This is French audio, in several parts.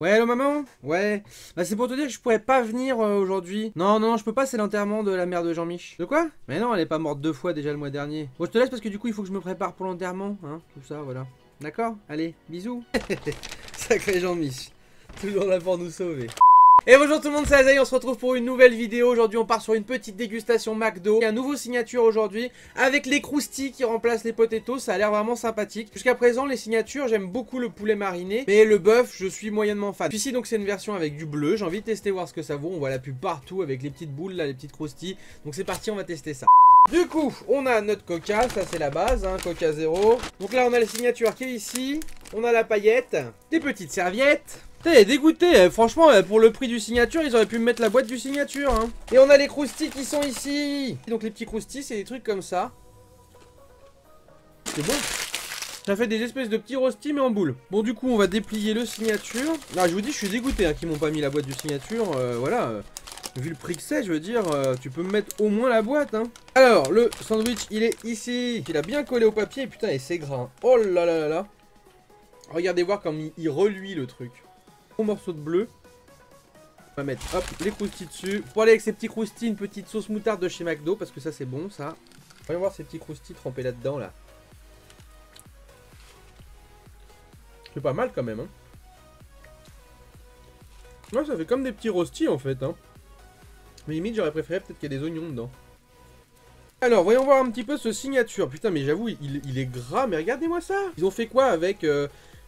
Ouais, hello maman. Ouais. Bah c'est pour te dire que je pourrais pas venir aujourd'hui. Non, non, je peux pas, c'est l'enterrement de la mère de Jean-Mich. De quoi? Mais non, elle est pas morte 2 fois déjà le mois dernier. Bon, je te laisse parce que du coup, il faut que je me prépare pour l'enterrement, hein, tout ça, voilà. D'accord? Allez, bisous. Sacré Jean-Mich. Toujours là pour nous sauver. Et bonjour tout le monde, c'est Azaï, on se retrouve pour une nouvelle vidéo. Aujourd'hui on part sur une petite dégustation McDo. Il y a un nouveau signature aujourd'hui avec les croustilles qui remplacent les potatoes, ça a l'air vraiment sympathique. Jusqu'à présent les signatures, j'aime beaucoup le poulet mariné, mais le bœuf je suis moyennement fan. Ici donc c'est une version avec du bleu, j'ai envie de tester voir ce que ça vaut. On voit la pub partout avec les petites boules là, les petites croustilles. Donc c'est parti, on va tester ça. Du coup, on a notre coca, ça c'est la base, hein, coca zéro. Donc là on a la signature qui est ici, on a la paillette, des petites serviettes. T'es dégoûté, franchement, pour le prix du signature, ils auraient pu me mettre la boîte du signature. Hein. Et on a les croustilles qui sont ici. Donc les petits croustilles, c'est des trucs comme ça. C'est bon. Ça fait des espèces de petits rostis mais en boule. Bon du coup, on va déplier le signature. Là, je vous dis, je suis dégoûté hein, qu'ils m'ont pas mis la boîte du signature. Voilà. Vu le prix que c'est, je veux dire, tu peux me mettre au moins la boîte. Hein. Alors, le sandwich, il est ici. Il a bien collé au papier. Et putain, et c'est gras. Oh là là là là. Regardez voir comme il reluit le truc. Morceau de bleu. On va mettre hop les croustilles dessus. Pour aller avec ces petits croustilles, une petite sauce moutarde de chez McDo parce que ça c'est bon ça. Voyons voir ces petits croustilles trempés là-dedans là. C'est pas mal quand même hein. Ouais, ça fait comme des petits rostis en fait hein. Mais limite j'aurais préféré peut-être qu'il y ait des oignons dedans. Alors voyons voir un petit peu ce signature. Putain mais j'avoue il est gras mais regardez-moi ça. Ils ont fait quoi avec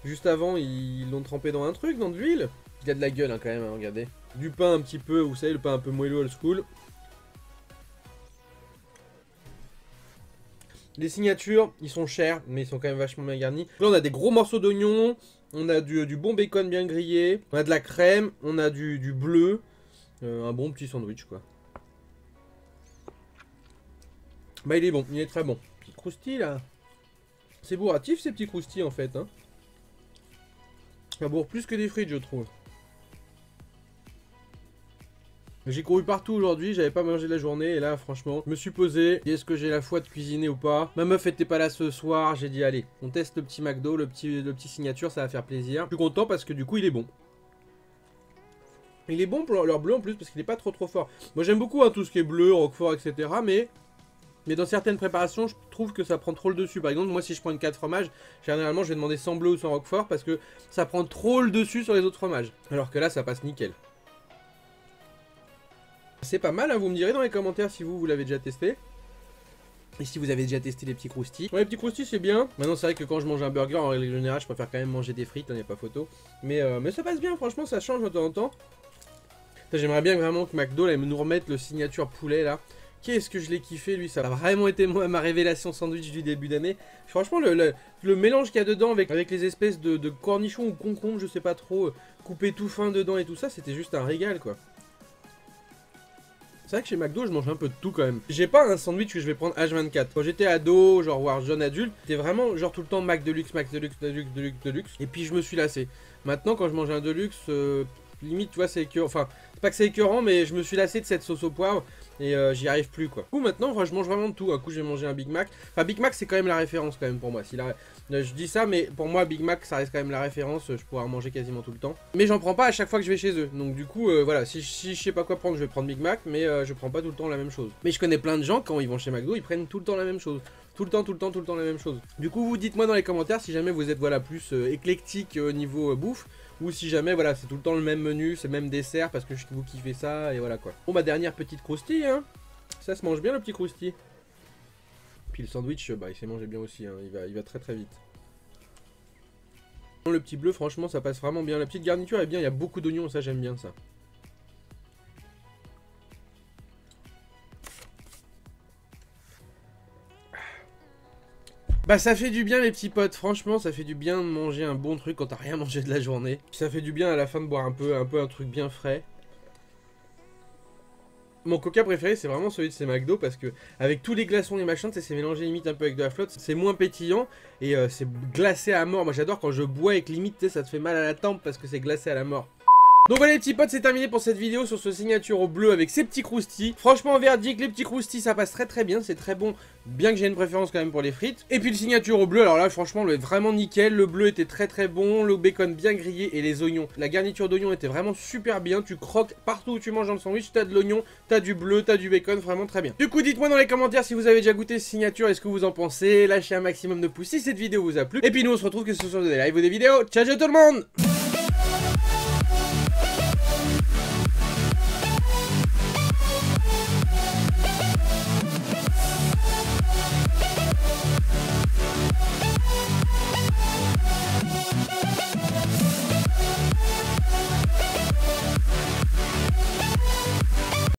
juste avant ils l'ont trempé dans un truc, dans de l'huile. Il a de la gueule hein, quand même, hein, regardez. Du pain un petit peu, vous savez, le pain un peu moelleux old school. Les signatures, ils sont chers, mais ils sont quand même vachement bien garnis. Là, on a des gros morceaux d'oignon, on a du bon bacon bien grillé, on a de la crème, on a du bleu. Un bon petit sandwich, quoi. Bah, il est bon, il est très bon. Petit croustille, là. C'est bourratif, ces petits croustilles, en fait. Hein. Ça bourre plus que des frites, je trouve. J'ai couru partout aujourd'hui, j'avais pas mangé la journée et là franchement, je me suis posé, est-ce que j'ai la foi de cuisiner ou pas? Ma meuf était pas là ce soir, j'ai dit allez, on teste le petit McDo, le petit signature, ça va faire plaisir. Je suis content parce que du coup il est bon. Il est bon pour leur bleu en plus parce qu'il est pas trop fort. Moi j'aime beaucoup hein, tout ce qui est bleu, roquefort, etc. Mais dans certaines préparations, je trouve que ça prend trop le dessus. Par exemple, moi si je prends une 4 fromages, généralement je vais demander sans bleu ou sans roquefort parce que ça prend trop le dessus sur les autres fromages. Alors que là ça passe nickel. C'est pas mal, hein, vous me direz dans les commentaires si vous l'avez déjà testé. Et si vous avez déjà testé les petits croustilles. Ouais, les petits croustilles c'est bien. Maintenant c'est vrai que quand je mange un burger, en règle générale, je préfère quand même manger des frites, il n'y a pas photo. Mais ça passe bien, franchement ça change de temps en temps. J'aimerais bien vraiment que McDo là, nous remette le signature poulet là. Qu'est-ce que je l'ai kiffé lui, ça a vraiment été moi ma révélation sandwich du début d'année. Franchement le mélange qu'il y a dedans avec les espèces de cornichons ou concombres, je sais pas trop, coupé tout fin dedans et tout ça, c'était juste un régal quoi. C'est vrai que chez McDo, je mange un peu de tout quand même. J'ai pas un sandwich que je vais prendre H24. Quand j'étais ado, genre voire jeune adulte, c'était vraiment genre tout le temps Mac Deluxe, Mac Deluxe, Deluxe, Deluxe, Deluxe. Et puis je me suis lassé. Maintenant, quand je mange un Deluxe, limite, tu vois, c'est écœurant. Enfin, c'est pas que c'est écœurant, mais je me suis lassé de cette sauce au poivre et j'y arrive plus quoi. Du coup, maintenant, je mange vraiment de tout. Un coup, j'ai mangé un Big Mac. Enfin, Big Mac, c'est quand même la référence quand même pour moi. Je dis ça, mais pour moi, Big Mac, ça reste quand même la référence. Je pourrais en manger quasiment tout le temps. Mais j'en prends pas à chaque fois que je vais chez eux. Donc, du coup, voilà, si je sais pas quoi prendre, je vais prendre Big Mac, mais je prends pas tout le temps la même chose. Mais je connais plein de gens, quand ils vont chez McDo, ils prennent tout le temps la même chose. Tout le temps la même chose. Du coup, vous dites-moi dans les commentaires si jamais vous êtes voilà plus éclectique au niveau bouffe. Ou si jamais, voilà, c'est tout le temps le même menu, c'est le même dessert parce que vous kiffez ça, et voilà quoi. Bon, bah, dernière petite croustille, hein. Ça se mange bien, le petit croustille. Puis le sandwich, bah, il s'est mangé bien aussi, hein. Il va très vite. Le petit bleu, franchement, ça passe vraiment bien. La petite garniture est bien, il y a beaucoup d'oignons, ça, j'aime bien ça. Bah ça fait du bien les petits potes, franchement ça fait du bien de manger un bon truc quand t'as rien mangé de la journée. Puis ça fait du bien à la fin de boire un peu un truc bien frais. Mon coca préféré c'est vraiment celui de ces McDo parce que avec tous les glaçons et machin, c'est mélangé limite un peu avec de la flotte, c'est moins pétillant et c'est glacé à mort. Moi j'adore quand je bois et que limite ça te fait mal à la tempe parce que c'est glacé à la mort. Donc voilà les petits potes, c'est terminé pour cette vidéo sur ce signature au bleu avec ces petits croustilles. Franchement, verdict, les petits croustilles ça passe très bien, c'est très bon, bien que j'ai une préférence quand même pour les frites. Et puis le signature au bleu, alors là franchement le vraiment nickel, le bleu était très bon, le bacon bien grillé et les oignons. La garniture d'oignons était vraiment super bien, tu croques partout où tu manges dans le sandwich, t'as de l'oignon, t'as du bleu, t'as du bacon, vraiment très bien. Du coup dites-moi dans les commentaires si vous avez déjà goûté ce signature et ce que vous en pensez, lâchez un maximum de pouces si cette vidéo vous a plu. Et puis nous on se retrouve que ce soit des lives ou des vidéos. Ciao ciao tout le monde.